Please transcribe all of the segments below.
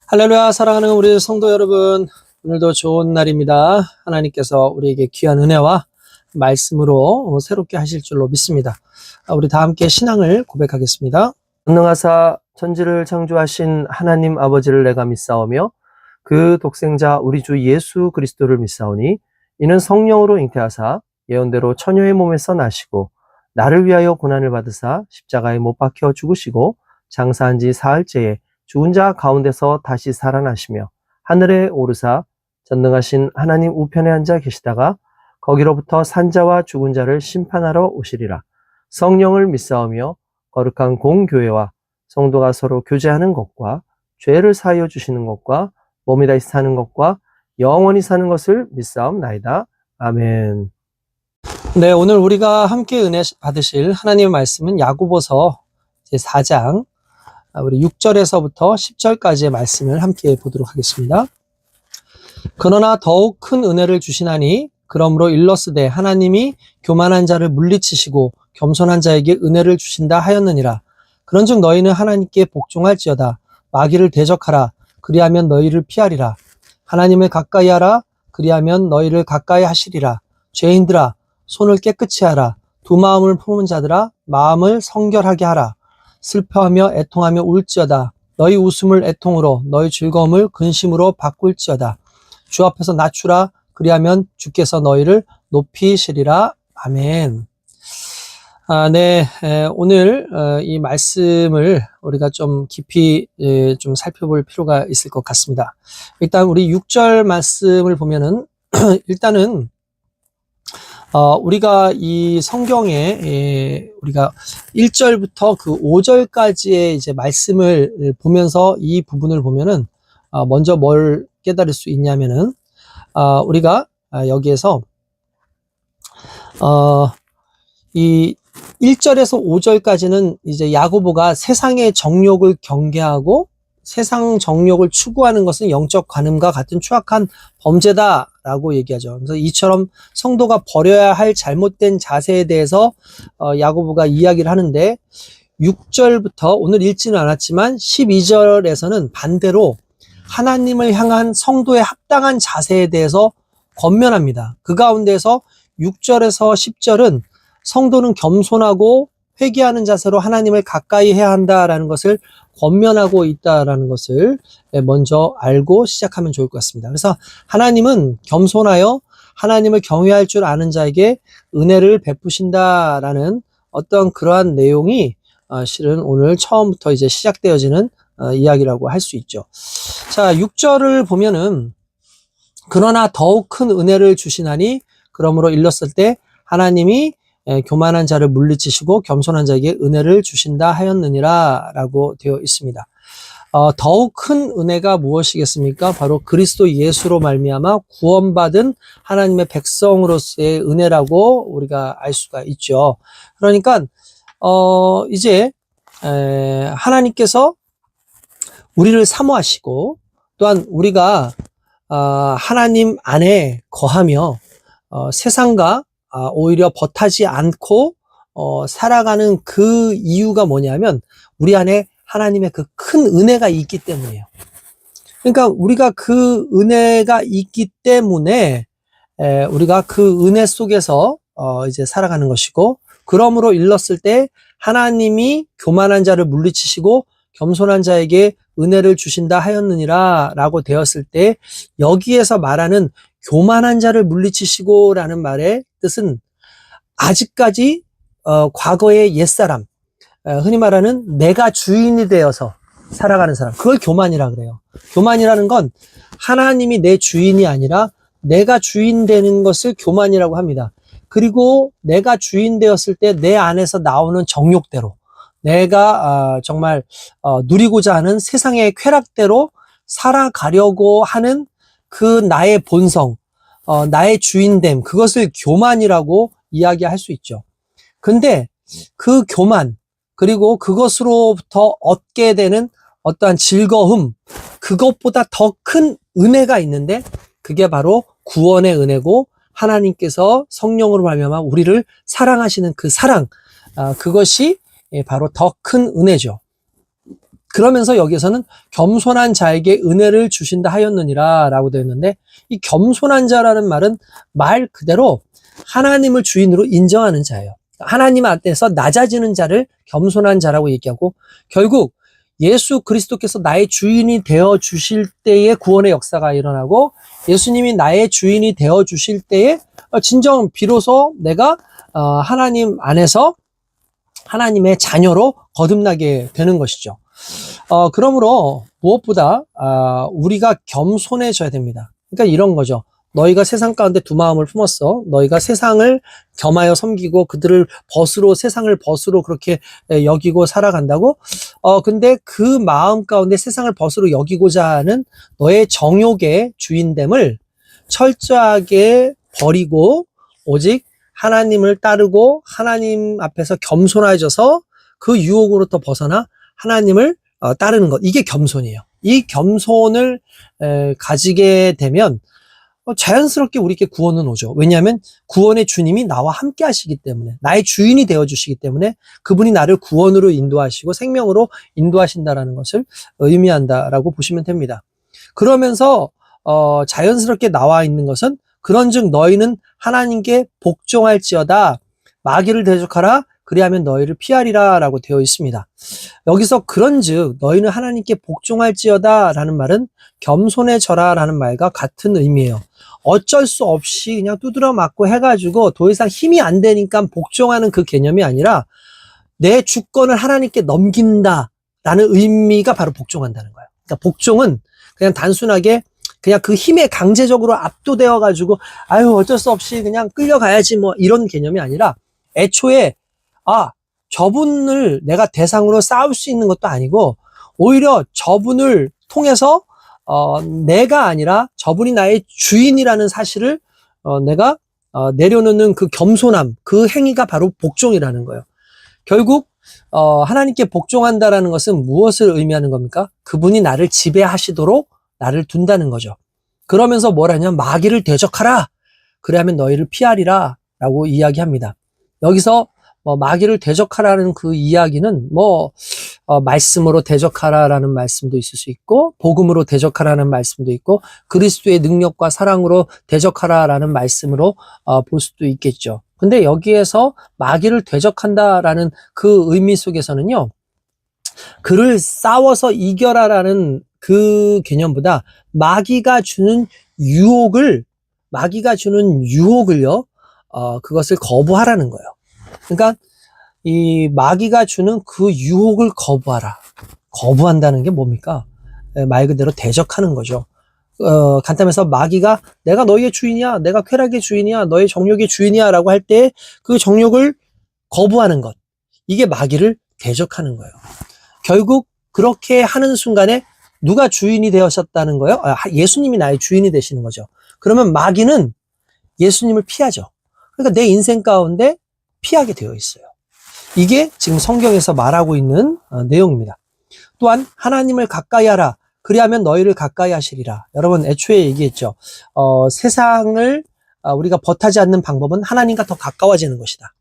할렐루야, 사랑하는 우리 성도 여러분, 오늘도 좋은 날입니다. 하나님께서 우리에게 귀한 은혜와 말씀으로 새롭게 하실 줄로 믿습니다. 우리 다 함께 신앙을 고백하겠습니다. 전능하사 천지를 창조하신 하나님 아버지를 내가 믿사오며 그 독생자 우리 주 예수 그리스도를 믿사오니 이는 성령으로 잉태하사 예언대로 처녀의 몸에서 나시고 나를 위하여 고난을 받으사 십자가에 못 박혀 죽으시고 장사한 지 사흘째에 죽은 자 가운데서 다시 살아나시며 하늘에 오르사 전능하신 하나님 우편에 앉아 계시다가 거기로부터 산자와 죽은 자를 심판하러 오시리라. 성령을 믿사오며 거룩한 공교회와 성도가 서로 교제하는 것과 죄를 사하여 주시는 것과 몸이 다시 사는 것과 영원히 사는 것을 믿사옵나이다. 아멘. 네, 오늘 우리가 함께 은혜 받으실 하나님의 말씀은 야고보서 제4장 우리 6절에서부터 10절까지의 말씀을 함께 보도록 하겠습니다. 그러나 더욱 큰 은혜를 주시나니 그러므로 일러스되 하나님이 교만한 자를 물리치시고 겸손한 자에게 은혜를 주신다 하였느니라. 그런즉 너희는 하나님께 복종할지어다. 마귀를 대적하라. 그리하면 너희를 피하리라. 하나님을 가까이 하라. 그리하면 너희를 가까이 하시리라. 죄인들아 손을 깨끗이 하라. 두 마음을 품은 자들아 마음을 성결하게 하라. 슬퍼하며 애통하며 울지어다. 너희 웃음을 애통으로 너희 즐거움을 근심으로 바꿀지어다. 주 앞에서 낮추라. 그리하면 주께서 너희를 높이시리라. 아멘. 오늘 이 말씀을 우리가 좀 깊이 좀 살펴볼 필요가 있을 것 같습니다. 일단 우리 6절 말씀을 보면은 일단은 우리가 이 성경에 우리가 1절부터 그 5절까지의 이제 말씀을 보면서 이 부분을 보면은 먼저 뭘 깨달을 수 있냐면은 우리가 여기에서 이 1절에서 5절까지는 이제 야고보가 세상의 정욕을 경계하고 세상 정욕을 추구하는 것은 영적 관음과 같은 추악한 범죄다라고 얘기하죠. 그래서 이처럼 성도가 버려야 할 잘못된 자세에 대해서 야고보가 이야기를 하는데 6절부터 오늘 읽지는 않았지만 12절에서는 반대로 하나님을 향한 성도의 합당한 자세에 대해서 권면합니다. 그 가운데서 6절에서 10절은 성도는 겸손하고 회개하는 자세로 하나님을 가까이 해야 한다라는 것을 권면하고 있다라는 것을 먼저 알고 시작하면 좋을 것 같습니다. 그래서 하나님은 겸손하여 하나님을 경외할 줄 아는 자에게 은혜를 베푸신다라는 어떤 그러한 내용이 실은 오늘 처음부터 이제 시작되어지는 이야기라고 할 수 있죠. 자, 6절을 보면은 그러나 더욱 큰 은혜를 주시나니 그러므로 일렀을 때 하나님이 교만한 자를 물리치시고 겸손한 자에게 은혜를 주신다 하였느니라 라고 되어 있습니다. 더욱 큰 은혜가 무엇이겠습니까? 바로 그리스도 예수로 말미암아 구원받은 하나님의 백성으로서의 은혜라고 우리가 알 수가 있죠. 그러니까 이제 하나님께서 우리를 사모하시고 또한 우리가 하나님 안에 거하며 세상과 오히려 벗하지 않고 살아가는 그 이유가 뭐냐면 우리 안에 하나님의 그 큰 은혜가 있기 때문이에요. 그러니까 우리가 그 은혜가 있기 때문에 우리가 그 은혜 속에서 이제 살아가는 것이고, 그러므로 일렀을 때 하나님이 교만한 자를 물리치시고 겸손한 자에게 은혜를 주신다 하였느니라 라고 되었을 때 여기에서 말하는 교만한 자를 물리치시고 라는 말의 뜻은 아직까지 과거의 옛사람, 흔히 말하는 내가 주인이 되어서 살아가는 사람, 그걸 교만이라 그래요. 교만이라는 건 하나님이 내 주인이 아니라 내가 주인 되는 것을 교만이라고 합니다. 그리고 내가 주인 되었을 때 내 안에서 나오는 정욕대로 내가 정말 누리고자 하는 세상의 쾌락대로 살아가려고 하는 그 나의 본성, 나의 주인됨, 그것을 교만이라고 이야기할 수 있죠. 근데 그 교만, 그리고 그것으로부터 얻게 되는 어떠한 즐거움, 그것보다 더 큰 은혜가 있는데 그게 바로 구원의 은혜고 하나님께서 성령으로 말미암아 우리를 사랑하시는 그 사랑, 그것이 바로 더 큰 은혜죠. 그러면서 여기에서는 겸손한 자에게 은혜를 주신다 하였느니라 라고 되어 있는데, 이 겸손한 자라는 말은 말 그대로 하나님을 주인으로 인정하는 자예요. 하나님 앞에서 낮아지는 자를 겸손한 자라고 얘기하고, 결국 예수 그리스도께서 나의 주인이 되어 주실 때에 구원의 역사가 일어나고, 예수님이 나의 주인이 되어 주실 때에 진정 비로소 내가 하나님 안에서 하나님의 자녀로 거듭나게 되는 것이죠. 그러므로 무엇보다 우리가 겸손해져야 됩니다. 그러니까 이런 거죠. 너희가 세상 가운데 두 마음을 품었어. 너희가 세상을 겸하여 섬기고 그들을 벗으로, 세상을 벗으로 그렇게 여기고 살아간다고? 근데 그 마음 가운데 세상을 벗으로 여기고자 하는 너의 정욕의 주인됨을 철저하게 버리고 오직 하나님을 따르고 하나님 앞에서 겸손해져서 그 유혹으로부터 벗어나 하나님을 따르는 것. 이게 겸손이에요. 이 겸손을 가지게 되면 자연스럽게 우리에게 구원은 오죠. 왜냐하면 구원의 주님이 나와 함께 하시기 때문에, 나의 주인이 되어주시기 때문에 그분이 나를 구원으로 인도하시고 생명으로 인도하신다라는 것을 의미한다라고 보시면 됩니다. 그러면서 자연스럽게 나와 있는 것은 그런즉 너희는 하나님께 복종할지어다 마귀를 대적하라 그리하면 너희를 피하리라 라고 되어 있습니다. 여기서 그런즉 너희는 하나님께 복종할지어다 라는 말은 겸손해져라 라는 말과 같은 의미예요. 어쩔 수 없이 그냥 두드려 맞고 해가지고 더 이상 힘이 안 되니까 복종하는 그 개념이 아니라 내 주권을 하나님께 넘긴다 라는 의미가 바로 복종한다는 거예요. 그러니까 복종은 그냥 단순하게 그냥 그 힘에 강제적으로 압도되어 가지고 아유 어쩔 수 없이 그냥 끌려가야지 뭐 이런 개념이 아니라, 애초에 저분을 내가 대상으로 싸울 수 있는 것도 아니고 오히려 저분을 통해서 내가 아니라 저분이 나의 주인이라는 사실을 내가 내려놓는 그 겸손함, 그 행위가 바로 복종이라는 거예요. 결국 하나님께 복종한다라는 것은 무엇을 의미하는 겁니까? 그분이 나를 지배하시도록 나를 둔다는 거죠. 그러면서 뭐라냐면 마귀를 대적하라 그래야면 너희를 피하리라 라고 이야기합니다. 여기서 마귀를 대적하라는 그 이야기는 말씀으로 대적하라라는 말씀도 있을 수 있고, 복음으로 대적하라는 말씀도 있고, 그리스도의 능력과 사랑으로 대적하라라는 말씀으로 볼 수도 있겠죠. 근데 여기에서 마귀를 대적한다라는 그 의미 속에서는요, 그를 싸워서 이겨라라는 그 개념보다 마귀가 주는 유혹을요, 그것을 거부하라는 거예요. 그러니까 이 마귀가 주는 그 유혹을 거부하라. 거부한다는 게 뭡니까? 말 그대로 대적하는 거죠. 간단해서 마귀가 내가 너희의 주인이야, 내가 쾌락의 주인이야, 너의 정욕의 주인이야 라고 할 때 그 정욕을 거부하는 것, 이게 마귀를 대적하는 거예요. 결국 그렇게 하는 순간에 누가 주인이 되셨다는 거예요? 예수님이 나의 주인이 되시는 거죠. 그러면 마귀는 예수님을 피하죠. 그러니까 내 인생 가운데 피하게 되어 있어요. 이게 지금 성경에서 말하고 있는 내용입니다. 또한 하나님을 가까이 하라. 그리하면 너희를 가까이 하시리라. 여러분 애초에 얘기했죠. 세상을 우리가 벗하지 않는 방법은 하나님과 더 가까워지는 것이다.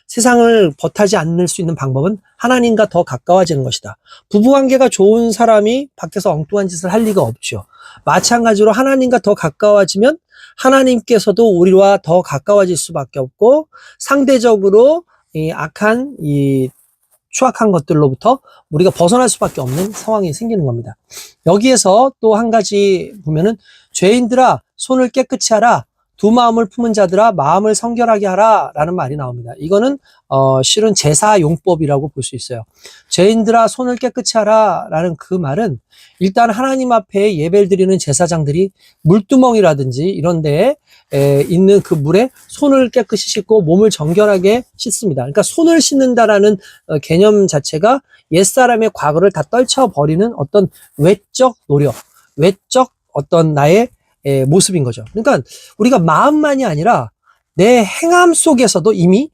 세상을 벗하지 않을 수 있는 방법은 하나님과 더 가까워지는 것이다. 부부관계가 좋은 사람이 밖에서 엉뚱한 짓을 할 리가 없죠. 마찬가지로 하나님과 더 가까워지면 하나님께서도 우리와 더 가까워질 수밖에 없고, 상대적으로 이 악한 이 추악한 것들로부터 우리가 벗어날 수밖에 없는 상황이 생기는 겁니다. 여기에서 또 한 가지 보면은 죄인들아 손을 깨끗이 하라. 두 마음을 품은 자들아 마음을 성결하게 하라 라는 말이 나옵니다. 이거는 실은 제사용법이라고 볼 수 있어요. 죄인들아 손을 깨끗이 하라 라는 그 말은, 일단 하나님 앞에 예배를 드리는 제사장들이 물두멍이라든지 이런 데에 있는 그 물에 손을 깨끗이 씻고 몸을 정결하게 씻습니다. 그러니까 손을 씻는다라는 개념 자체가 옛사람의 과거를 다 떨쳐버리는 어떤 외적 노력, 외적 어떤 나의 모습인 거죠. 그러니까 우리가 마음만이 아니라 내 행함 속에서도 이미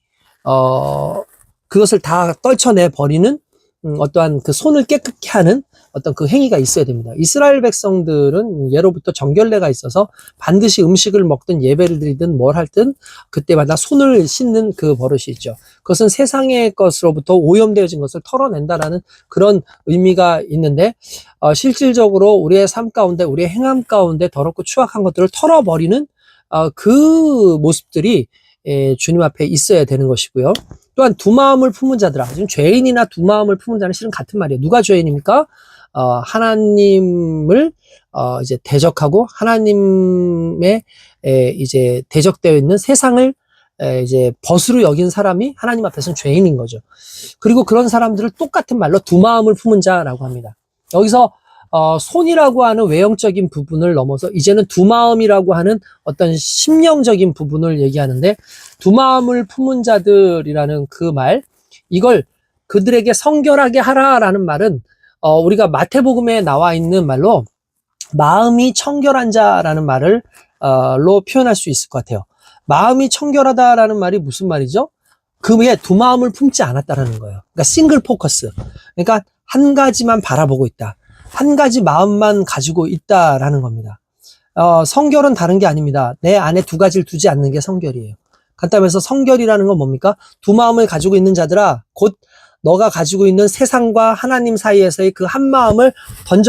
그것을 다 떨쳐내 버리는 어떠한 그 손을 깨끗게 하는 어떤 그 행위가 있어야 됩니다. 이스라엘 백성들은 예로부터 정결례가 있어서 반드시 음식을 먹든 예배를 드리든 뭘 할든 그때마다 손을 씻는 그 버릇이 있죠. 그것은 세상의 것으로부터 오염되어진 것을 털어낸다라는 그런 의미가 있는데, 실질적으로 우리의 삶 가운데, 우리의 행함 가운데 더럽고 추악한 것들을 털어버리는 그 모습들이 주님 앞에 있어야 되는 것이고요. 또한 두 마음을 품은 자들아. 지금 죄인이나 두 마음을 품은 자는 실은 같은 말이에요. 누가 죄인입니까? 하나님을 이제 대적하고 하나님의 이제 대적되어 있는 세상을 이제 벗으로 여긴 사람이 하나님 앞에서는 죄인인 거죠. 그리고 그런 사람들을 똑같은 말로 두 마음을 품은 자라고 합니다. 여기서 손이라고 하는 외형적인 부분을 넘어서 이제는 두 마음이라고 하는 어떤 심령적인 부분을 얘기하는데, 두 마음을 품은 자들이라는 그 말, 이걸 그들에게 성결하게 하라라는 말은 우리가 마태복음에 나와 있는 말로 마음이 청결한 자라는 말을 로 표현할 수 있을 것 같아요. 마음이 청결하다라는 말이 무슨 말이죠? 그 위에 두 마음을 품지 않았다라는 거예요. 그러니까 싱글 포커스. 그러니까 한 가지만 바라보고 있다. 한 가지 마음만 가지고 있다라는 겁니다. 성결은 다른 게 아닙니다. 내 안에 두 가지를 두지 않는 게 성결이에요. 간단히 말해서 성결이라는 건 뭡니까? 두 마음을 가지고 있는 자들아, 곧 너가 가지고 있는 세상과 하나님 사이에서의 그 한 마음을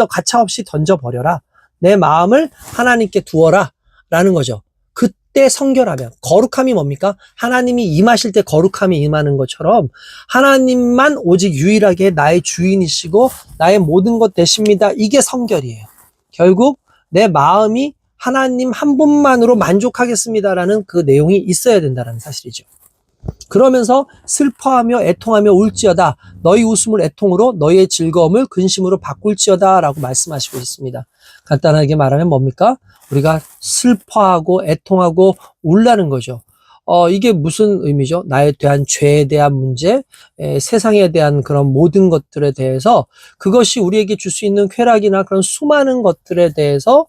가차없이 던져버려라. 내 마음을 하나님께 두어라 라는 거죠. 그때 성결하면, 거룩함이 뭡니까? 하나님이 임하실 때 거룩함이 임하는 것처럼 하나님만 오직 유일하게 나의 주인이시고 나의 모든 것 되십니다. 이게 성결이에요. 결국 내 마음이 하나님 한 분만으로 만족하겠습니다라는 그 내용이 있어야 된다는 사실이죠. 그러면서 슬퍼하며 애통하며 울지어다. 너희 웃음을 애통으로 너희의 즐거움을 근심으로 바꿀지어다 라고 말씀하시고 있습니다. 간단하게 말하면 뭡니까? 우리가 슬퍼하고 애통하고 울라는 거죠. 이게 무슨 의미죠? 나에 대한 죄에 대한 문제, 세상에 대한 그런 모든 것들에 대해서 그것이 우리에게 줄 수 있는 쾌락이나 그런 수많은 것들에 대해서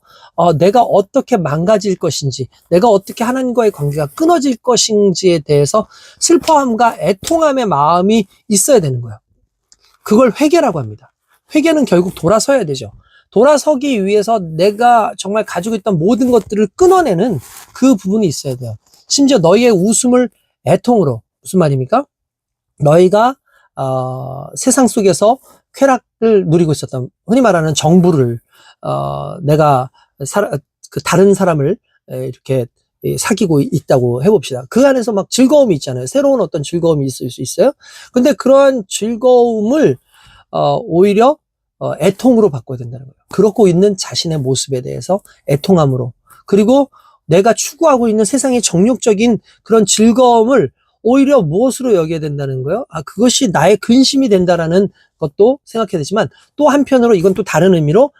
내가 어떻게 망가질 것인지, 내가 어떻게 하나님과의 관계가 끊어질 것인지에 대해서 슬퍼함과 애통함의 마음이 있어야 되는 거예요. 그걸 회개라고 합니다. 회개는 결국 돌아서야 되죠. 돌아서기 위해서 내가 정말 가지고 있던 모든 것들을 끊어내는 그 부분이 있어야 돼요. 심지어 너희의 웃음을 애통으로, 무슨 말입니까? 너희가 세상 속에서 쾌락을 누리고 있었던, 흔히 말하는 정부를 내가 다른 사람을 이렇게 사귀고 있다고 해봅시다. 그 안에서 막 즐거움이 있잖아요. 새로운 어떤 즐거움이 있을 수 있어요. 근데 그러한 즐거움을 오히려 애통으로 바꿔야 된다는 거예요. 그러고 있는 자신의 모습에 대해서 애통함으로, 그리고 내가 추구하고 있는 세상의 정욕적인 그런 즐거움을 오히려 무엇으로 여겨야 된다는 거예요? 그것이 나의 근심이 된다라는 것도 생각해야 되지만, 또 한편으로 이건 또 다른 의미로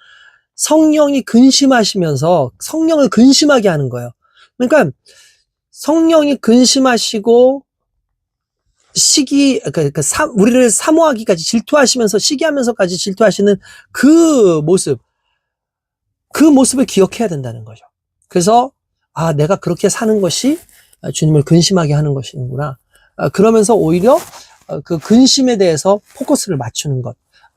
성령이 근심하시면서 성령을 근심하게 하는 거예요. 그러니까 성령이 근심하시고 우리를 사모하기까지, 질투하시면서 시기하면서까지 질투하시는 그 모습을 기억해야 된다는 거죠. 그래서 내가 그렇게 사는 것이 주님을 근심하게 하는 것이구나. 그러면서 오히려 그 근심에 대해서 포커스를 맞추는 것.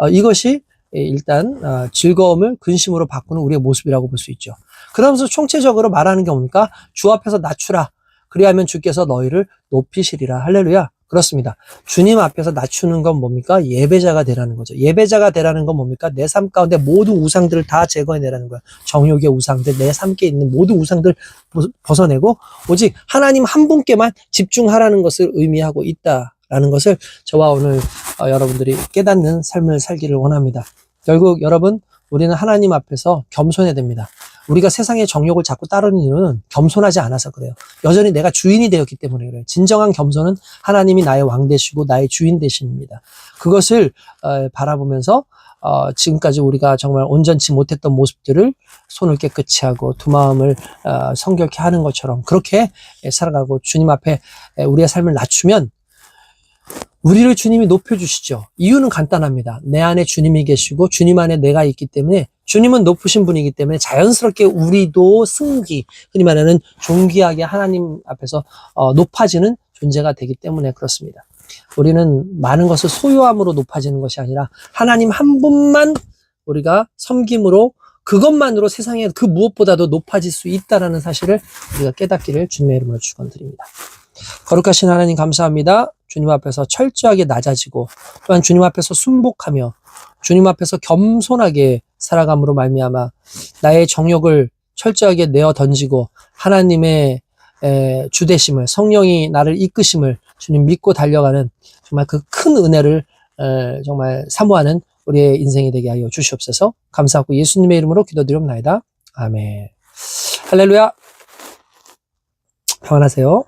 이것이 일단 즐거움을 근심으로 바꾸는 우리의 모습이라고 볼 수 있죠. 그러면서 총체적으로 말하는 게 뭡니까? 주 앞에서 낮추라. 그리하면 주께서 너희를 높이시리라. 할렐루야. 그렇습니다. 주님 앞에서 낮추는 건 뭡니까? 예배자가 되라는 거죠. 예배자가 되라는 건 뭡니까? 내 삶 가운데 모든 우상들을 다 제거해내라는 거예요. 정욕의 우상들, 내 삶에 있는 모든 우상들 벗어내고 오직 하나님 한 분께만 집중하라는 것을 의미하고 있다라는 것을 저와 오늘 여러분들이 깨닫는 삶을 살기를 원합니다. 결국 여러분, 우리는 하나님 앞에서 겸손해야 됩니다. 우리가 세상의 정욕을 자꾸 따르는 이유는 겸손하지 않아서 그래요. 여전히 내가 주인이 되었기 때문에 그래요. 진정한 겸손은 하나님이 나의 왕 되시고 나의 주인 되십니다. 그것을 바라보면서 지금까지 우리가 정말 온전치 못했던 모습들을 손을 깨끗이 하고 두 마음을 성결케 하는 것처럼 그렇게 살아가고 주님 앞에 우리의 삶을 낮추면 우리를 주님이 높여주시죠. 이유는 간단합니다. 내 안에 주님이 계시고 주님 안에 내가 있기 때문에, 주님은 높으신 분이기 때문에 자연스럽게 우리도 승기, 흔히 말하는 존귀하게 하나님 앞에서 높아지는 존재가 되기 때문에 그렇습니다. 우리는 많은 것을 소유함으로 높아지는 것이 아니라 하나님 한 분만 우리가 섬김으로 그것만으로 세상에 그 무엇보다도 높아질 수 있다는 사실을 우리가 깨닫기를 주님의 이름으로 축원드립니다. 거룩하신 하나님 감사합니다. 주님 앞에서 철저하게 낮아지고 또한 주님 앞에서 순복하며 주님 앞에서 겸손하게 살아감으로 말미암아 나의 정욕을 철저하게 내어 던지고 하나님의 주되심을, 성령이 나를 이끄심을 주님 믿고 달려가는 정말 그 큰 은혜를 정말 사모하는 우리의 인생이 되게 하여 주시옵소서. 감사하고 예수님의 이름으로 기도드리옵나이다. 아멘. 할렐루야. 평안하세요.